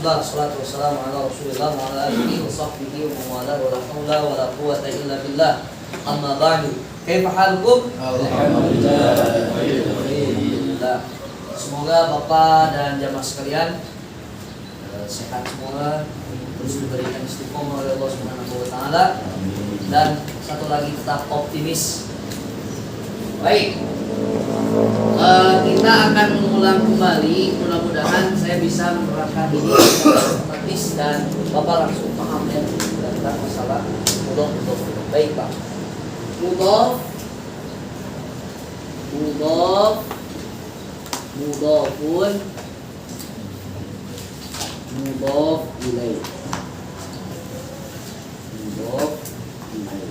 Bismillah, salatu wassalamu ala Rasulillah wa ala alihi wa sahbihi wa man wala wa la haula wa la quwwata illa billah. Amma ba'du. Kaifa halukum? Alhamdulillah. Semoga Bapak dan jamaah sekalian sehat semua, terus diberikan istiqomah oleh Allah Subhanahu wa taala, dan satu lagi tetap optimis. Baik. Kita akan mengulang kembali, mudah-mudahan saya bisa menerapkan ini otomatis dan Bapak langsung paham ya tentang masalah mudhof. Baik Pak. Mudhof mudhofun mudhof ilaih. Mudhof ilaih.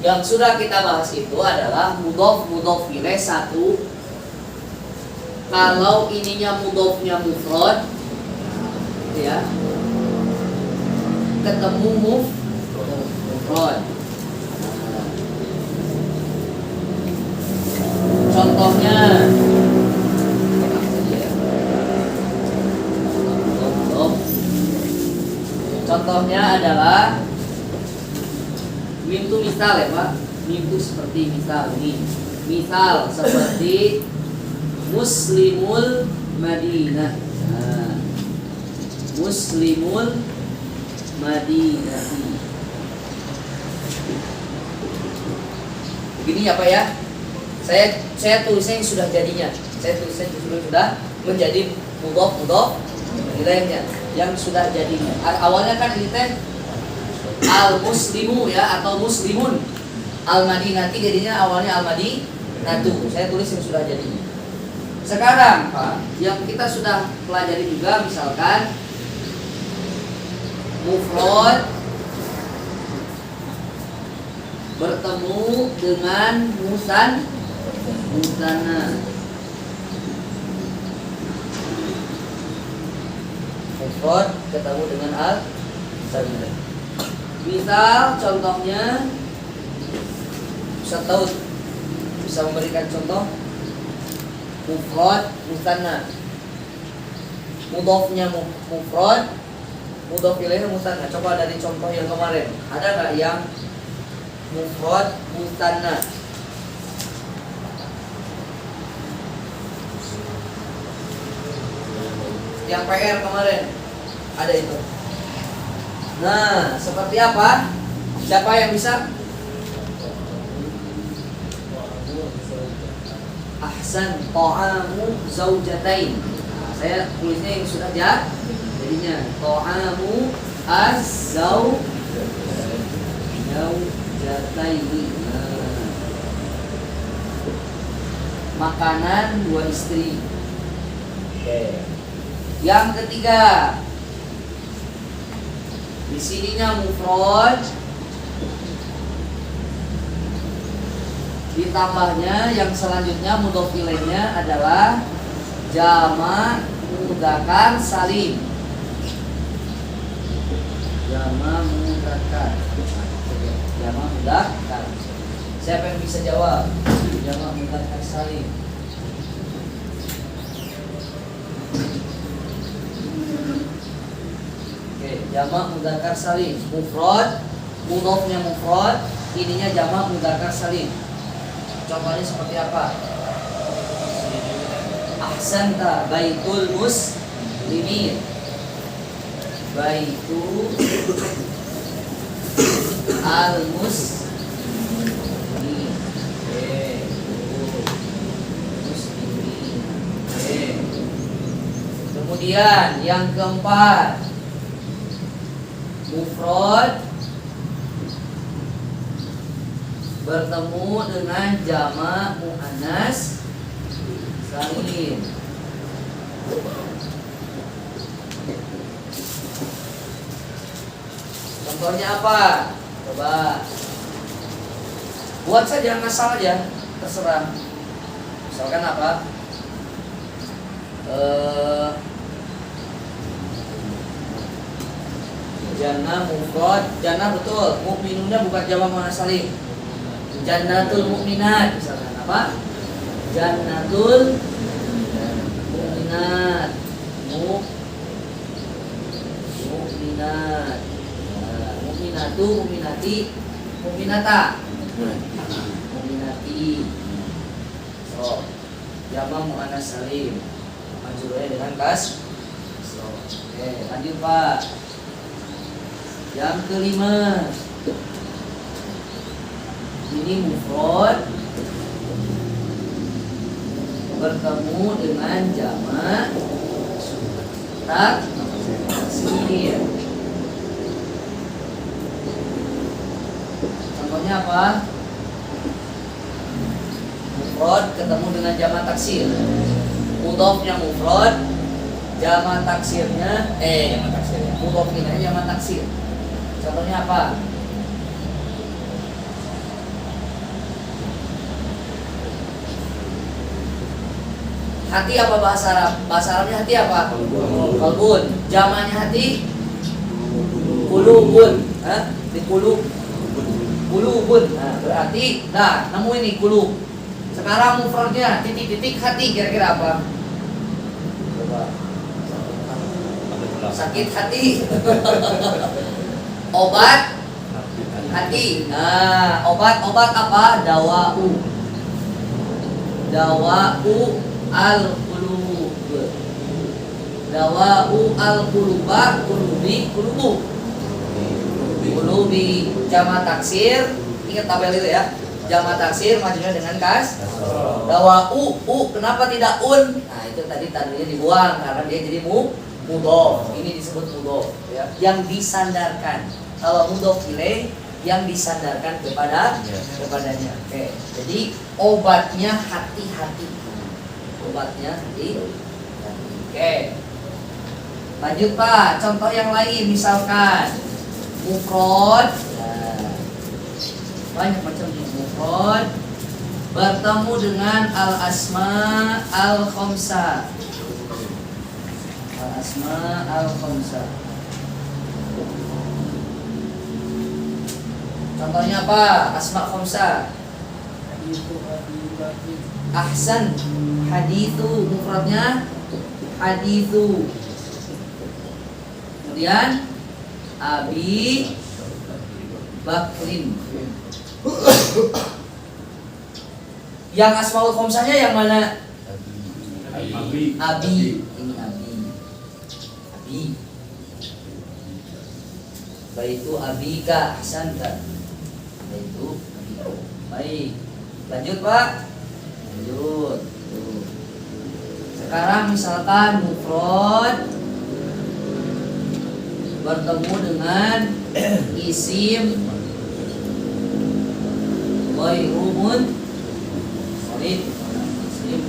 Yang sudah kita bahas itu adalah mudhof ilaih satu. Kalau ininya mudhofnya mufrad, ya, ketemu mufrad. Contohnya, adalah mim itu misal ya Pak. Mim itu seperti misal ini. Misal seperti Muslimul Madinah. Nah, Muslimul Madinah. Begini ya Pak ya. Saya tulisnya yang sudah jadinya. Saya tulisnya sudah menjadi mudhof ilaihnya yang sudah jadinya. Awalnya kan ini teh al-muslimu ya, atau muslimun. Al-Madinati jadinya awalnya al-Madinatu. Saya tulis yang sudah jadinya. Sekarang Pak, yang kita sudah pelajari juga misalkan mufrad bertemu dengan musanna. Mufrad ketemu dengan al-musanna. Misal contohnya, Ustaz bisa memberikan contoh mufrad musanna. Mudhofnya mufrad, mudhof ilaihnya musanna. Coba dari contoh yang kemarin, ada nggak yang mufrad musanna? Yang PR kemarin ada itu. Nah, seperti apa? Siapa yang bisa? Ahsan, ta'amu zaujatain. Nah, saya tulisnya yang sudah jadinya ta'amu az-zaujataini. Nah, makanan dua istri. Oke. Yang ketiga, di sininya mufrad, ditambahnya yang selanjutnya mudhof ilaihnya adalah jama' mudzakkar salim. Jama' mudzakkar. Siapa yang bisa jawab? Jama' mudzakkar salim. Jamak mudzakkar salim, mufrad, mudhofnya mufrad, ininya jamak mudzakkar salim. Contohnya seperti apa? Ahsanta baitul muslimin. Baitu al muslimin. Muslimin. Kemudian yang keempat, mufrad bertemu dengan jamak muannas salim. Contohnya apa? Coba buat saja, ngasal aja, terserah. Misalkan apa? Jannah mufrad, jannah betul, mukminuna bukan jamak muannas salim. Jannatul mukminat misalkan apa? Jannatul mu'minat. Mu'minat. Nah, mu'minatu, mu'minati, mu'minata. Mu'minati. So, jama mu'annas salim. Majrurnya dengan kas. So, oke, lanjut Pak. Yang kelima, ini mufrad bertemu dengan jamak taksir. Contohnya apa? Mufrad ketemu dengan jamak taksir. Mudhofnya mufrad, jamak taksirnya mudhof ilaihi jamak taksir. Contohnya apa? Hati apa bahasa Arab? Bahasa Arabnya hati apa? Qalbun. Jamaknya hati? Qulubun. Di qulubun. Nah, berarti nemu ini qulub. Sekarang mufradnya titik-titik hati kira-kira apa? Coba. Sakit hati. Obat hati. Nah, obat apa? Dawa'u al-qulub. Dawa'u al-quluba, qulubi jamak taksir. Ingat tabel itu ya. Jamak taksir majunya dengan kas. Dawa'u, kenapa tidak un? Nah, itu tadi tadinya dibuang karena dia jadi mudhof. Ini disebut mudhof ya, yang disandarkan. Kalau mudhof ilaih yang disandarkan kepadanya. Oke. Jadi obatnya hati-hati. Obatnya hati. Oke. Lanjut Pak, contoh yang lain misalkan mufrad. Banyak macam mufrad bertemu dengan al-asma al-khamsa. Al-asma al-khamsa. Contohnya apa? Asma khamsa. Ahsan. Hadithu mufradnya hadithu. Kemudian Abi Bakrin. Yang asmaul khamsanya yang mana? Abi. Ini Abi. Baitu abika ahsanta. Baitu abika. Baik. Lanjut Pak. Lanjut. Sekarang misalkan mufrad bertemu dengan isim ghairun sharif. Isim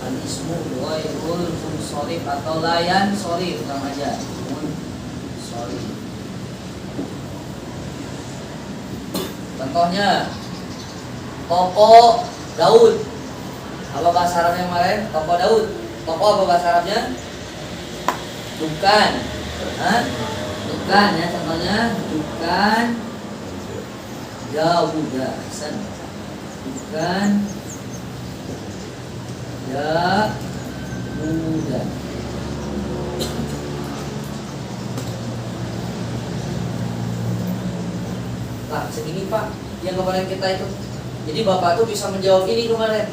al-ismu ghairul sharif atau layan sharif sama aja. Sharif. Contohnya toko Daud. Apa bahasa Arabnya kemarin? Toko Daud. Toko apa bahasa Arabnya? Dukan. Dukan ya, contohnya dukan Yahuda. Dukan Yahuda. Pak, segini Pak, yang kemarin kita itu. Jadi Bapak tuh bisa menjawab ini kemarin.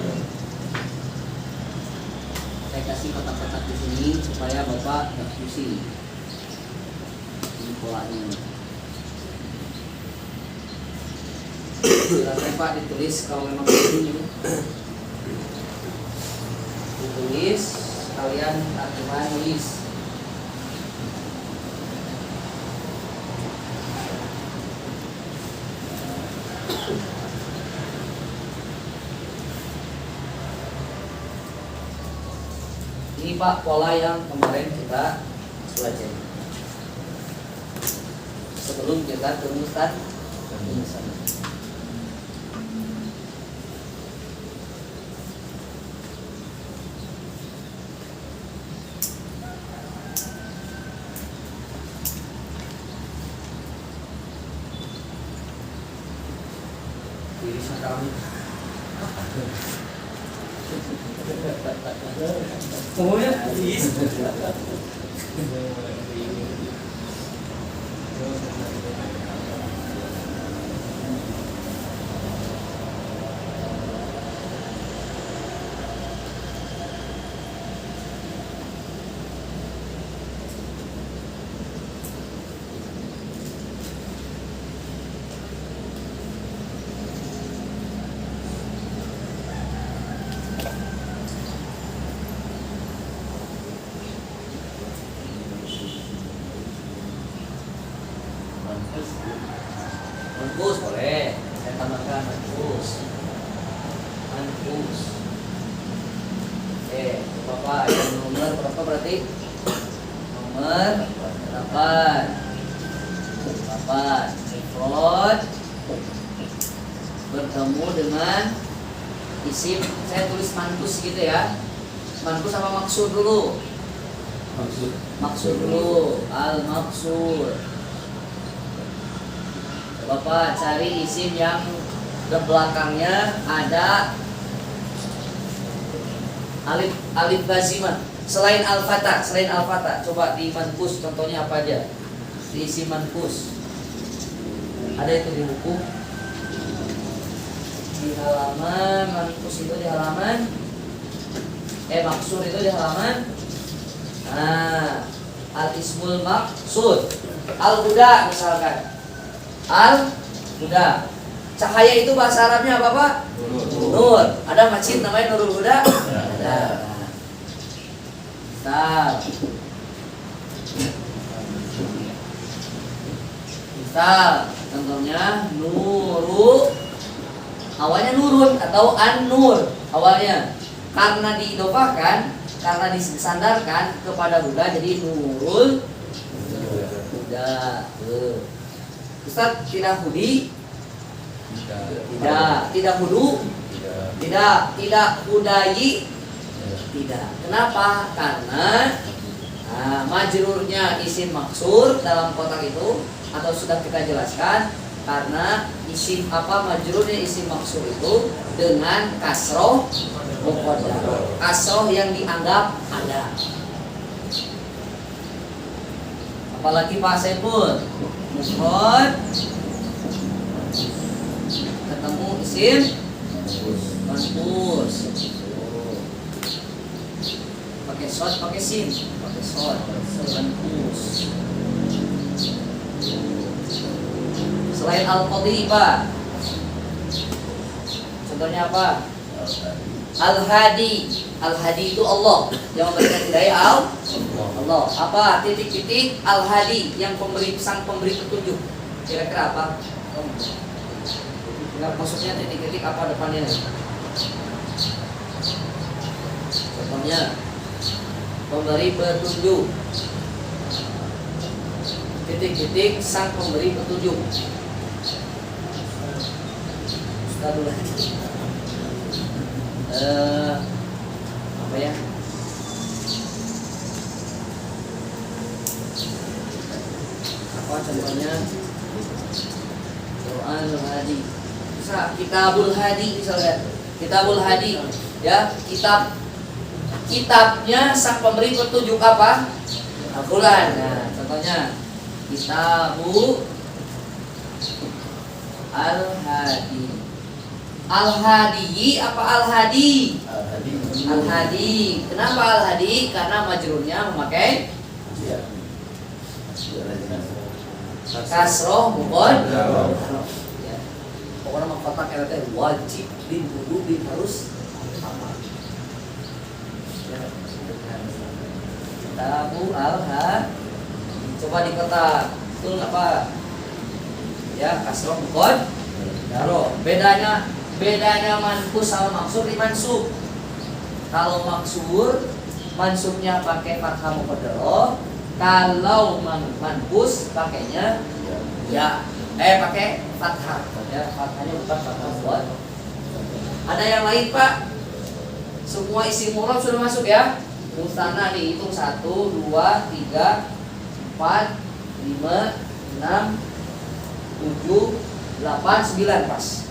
Saya kasih kotak-kotak di sini supaya Bapak nggak pusing. Ini polanya. Silakan Pak ditulis kalau memang ini. Ditulis, kalian terjemahan nulis. Ini Pak pola yang kemarin kita pelajari sebelum kita ke Ustaz. Diri kami. Semuanya is. Mankus boleh, saya tambahkan mankus. Bapak yang nomor berapa berarti? Nomor 8. Mifrad bertemu dengan isim. Saya tulis mankus gitu ya. Mankus sama maksud dulu. Maksud dulu. Al-maksud. Bapak cari isim yang di belakangnya ada alif lazimah selain al-fatah. Coba di mankus contohnya apa aja? Di isim mankus. Ada itu di buku. Di halaman mankus itu di halaman maksud itu di halaman. Nah, al-ismul maksud. Al-huda misalkan. Al-huda. Cahaya itu bahasa Arabnya apa, Pak? Nur. Ada masjid namanya Nurul Huda? Ada. Misal contohnya nuru, awalnya nurun atau an-nur awalnya. Karena diidofahkan, karena disandarkan kepada huda jadi nurul huda. Ustaz, tidak hudi? Tidak hudu? Tidak hudayi? Tidak. Kenapa? Karena majrurnya isim maksur dalam kotak itu, atau sudah kita jelaskan, karena isim majrurnya isim maksur itu dengan kasroh muqaddarah. Kasroh yang dianggap ada. Apalagi Pak Saiful, mufrad ketemu isim mankus. Pakai short, pakai sin, pakai short, mankus. Selain al-qadhi, Pak, contohnya apa? Al-hadi. Al-hadi itu Allah yang memberikan hidayah. Allah. Apa? Titik-titik al-hadi yang sang pemberi petunjuk. Kira-kira apa? Enggak, maksudnya titik-titik apa depannya? Contohnya pemberi petunjuk. Titik-titik sang pemberi petunjuk. Ustaz dulu lagi. Apa ya? Apa contohnya? Quran Hadi. Bisa Kitabul Hadi misalnya. Kitabul Hadi, ya, kitabnya sang pemberi petunjuk apa? Al-Quran. Nah, contohnya Kitabu Al-Hadi. Al-Hadi apa Al-Hadi? Al-Hadi. Kenapa Al-Hadi? Karena majrurnya memakai kasroh muqaddarah. Ya. Pokoknya mengkotak RT wajib bin wudu bin harus apa? Ya. Kitabu Al-Hadi. Coba dikotak. Betul nggak, Pak? Ya, kasroh muqaddarah. Bedanya mankus sama maksur di mansub. Kalau maksur mansubnya pakai fathah muqaddarah, kalau mankus pakainya pakai fathah. Ya, fathahnya bukan fathah muqaddarah. Ada yang lain, Pak? Semua isim murab sudah masuk ya. Mustana dihitung 1 2 3 4 5 6 7 8 9 pas.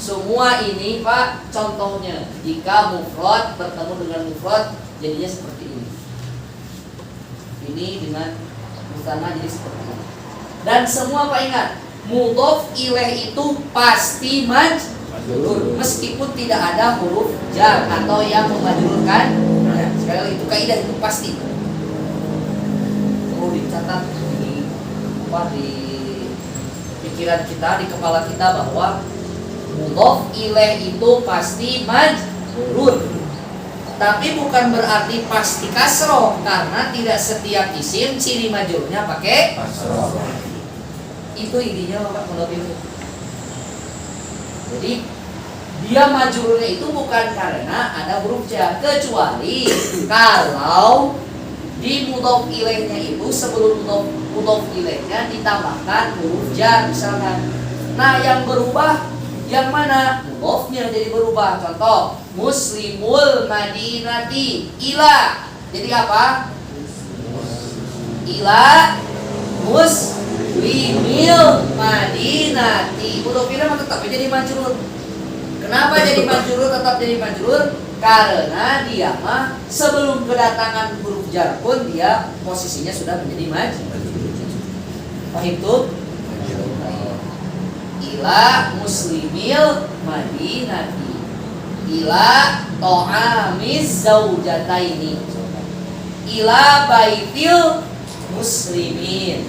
Semua ini Pak contohnya. Jika mufrad bertemu dengan mufrad jadinya seperti ini. Ini dengan mutsanna jadi seperti ini. Dan semua Pak ingat, mudhof ilaih itu pasti majrur meskipun tidak ada huruf jar atau yang memajrurkan. Nah, sekali lagi itu kaidah itu pasti. Perlu dicatat di pikiran kita, di kepala kita bahwa mudhof ilaih itu pasti majrur. Tapi bukan berarti pasti kasroh, karena tidak setiap isim ciri majrurnya pakai kasroh. Itu intinya Bapak menurut itu. Jadi dia majrurnya itu bukan karena ada huruf jar, kecuali kalau di mudhof ilaihnya itu sebelum mudhof ilaihnya ditambahkan huruf jar misalkan. Nah, yang berubah yang mana? Mudhofnya jadi berubah. Contoh, muslimul madinati ila. Jadi apa? Ila muslimil madinati. Mudhofnya mah tetap jadi majrur. Kenapa jadi majrur? Tetap jadi majrur karena dia mah sebelum kedatangan huruf jar pun dia posisinya sudah menjadi majrur. Paham itu? Ila muslimil madinati ila to'amiz zaujataini ila baitil muslimin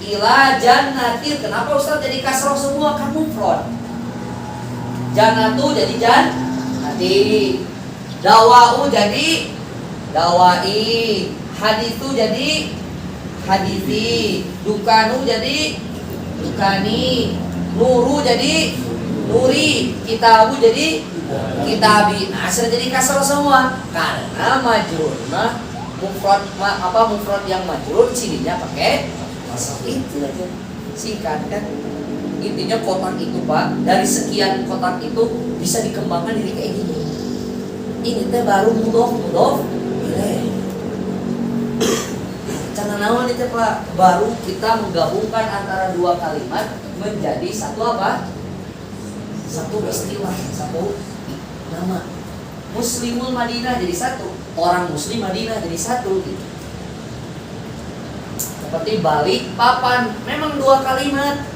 ila jannatil. Kenapa Ustaz jadi kasroh semua? Kan mufrad. Jannatu jadi jannati, dawa'u jadi dawai, hadithu jadi hadithi, dukanu jadi dukani, nuru jadi nuri, kitabu jadi kitabi. Nah, sudah jadi kasroh semua karena majrurna mufrad yang majrur cirinya pakai kasroh. Itu aja singkat kan. Intinya kotak itu Pak, dari sekian kotak itu bisa dikembangkan jadi kayak gini. Ini teh baru mudhof ilaih. Cara naon itu Pak, baru kita menggabungkan antara dua kalimat menjadi satu apa? Satu istilah, satu nama. Muslimul Madinah jadi satu, orang Muslim Madinah jadi satu gitu. Seperti balik papan, memang dua kalimat,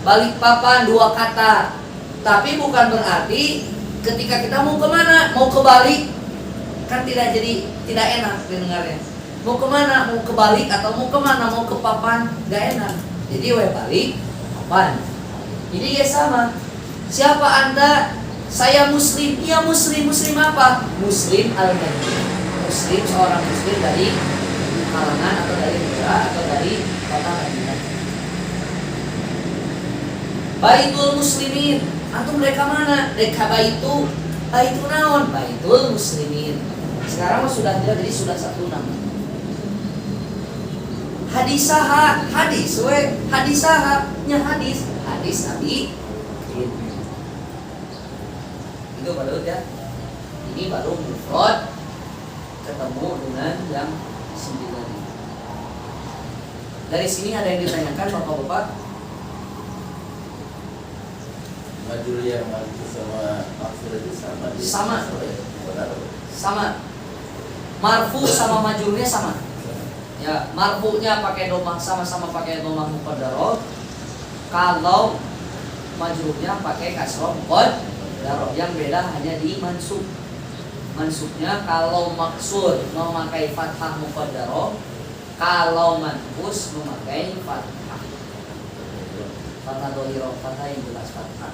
balik papan dua kata, tapi bukan berarti ketika kita mau kemana, mau kebalik, kan tidak enak dengarnya. Mau kemana, mau kebalik atau mau kemana, mau ke papan, gak enak. Jadi balik papan. Jadi ya sama. Siapa Anda? Saya Muslim. Iya Muslim. Muslim apa? Muslim al-Madinah. Muslim seorang Muslim dari kalangan atau dari negara atau dari kota Madinah. Baitul Muslimin. Antum mereka mana? Mereka baitu naon? Baitul Muslimin. Sekarang sudah tidak, jadi sudah satu nama. Hadisaha, hadis nya hadis Nabi. Itu baru ya. Ini baru mufrad ketemu dengan yang 9. Dari sini ada yang ditanyakan Bapak-bapak? Majrur yang maksud sama maksud itu sama. Sama. Marfu sama majrurnya sama. Ya, marfu'nya pakai domah, sama-sama pakai domah muqaddarah. Kalau majrurnya pakai kasroh muqaddarah. Yang beda hanya di mansub. Mansubnya kalau maksud memakai fathah muqaddarah, kalau manfus memakai fathah. Fathah dhohirah, fathah yang jelas fathah.